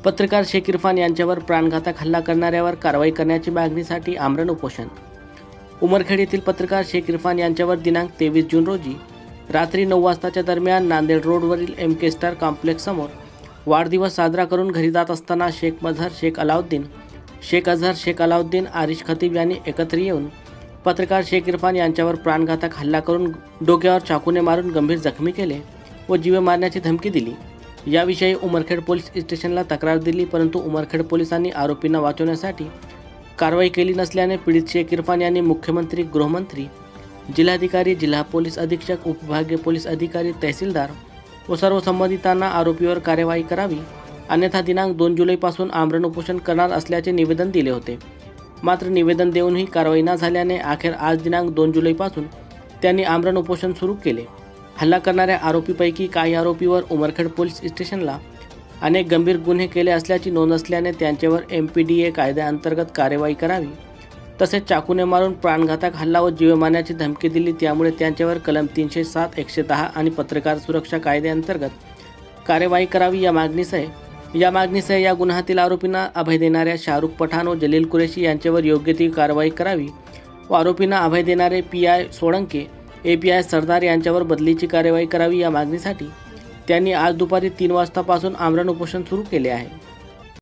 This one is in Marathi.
पत्रकार शेख इरफान यांच्यावर प्राणघातक हल्ला करणाऱ्यावर कारवाई करण्याची मागणीसाठी आमरण उपोषण. उमरखेड येथील पत्रकार शेख इरफान यांच्यावर दिनांक 23 जून रोजी रात्री 9 वाजताच्या दरम्यान नांदेड रोडवरील MK स्टार कॉम्प्लेक्स समोर वाढदिवस साजरा करून घरी जात असताना शेख मझहर शेख अलाउद्दीन आरिश खतीब यांनी एकत्र येऊन पत्रकार शेख इरफान यांच्यावर प्राणघातक हल्ला करून डोक्यावर चाकूने मारून गंभीर जखमी केले व जीवे मारण्याची धमकी दिली. याविषयी उमरखेड पोलीस स्टेशनला तक्रार दिली, परंतु उमरखेड पोलिसांनी आरोपींना वाचवण्यासाठी कारवाई केली नसल्याने पीडित शेख इरफान यांनी मुख्यमंत्री, गृहमंत्री, जिल्हाधिकारी, जिल्हा पोलीस अधीक्षक, उपविभागीय पोलीस अधिकारी, तहसीलदार व सर्व संबंधितांना आरोपीवर कार्यवाही करावी, अन्यथा दिनांक 2 जुलैपासून आमरण उपोषण करणार असल्याचे निवेदन दिले होते. मात्र निवेदन देऊनही कारवाई न झाल्याने अखेर आज दिनांक 2 जुलैपासून त्यांनी आमरण उपोषण सुरू केले. हल्ला करणाऱ्या आरोपीपैकी काही आरोपीवर उमरखेड पोलीस स्टेशनला अनेक गंभीर गुन्हे केले असल्याची नोंद असल्याने त्यांच्यावर MPDA कायद्याअंतर्गत कार्यवाही करावी, तसेच चाकूने मारून प्राणघातक हल्ला व जीवे मारण्याची धमकी दिली, त्यामुळे त्यांच्यावर कलम 307, 110 आणि पत्रकार सुरक्षा कायद्याअंतर्गत कार्यवाही करावी या मागणीसह या गुन्ह्यातील आरोपींना अभय देणाऱ्या शाहरुख पठाण व जलील कुरेशी यांच्यावर योग्य ती कारवाई करावी व आरोपींना अभय देणारे PI सोळंके, API सरदार यांच्यावर बदलीची कार्यवाही करावी या मागणीसाठी त्यांनी आज दुपारी 3 वाजतापासून आमरण उपोषण सुरू केले आहे.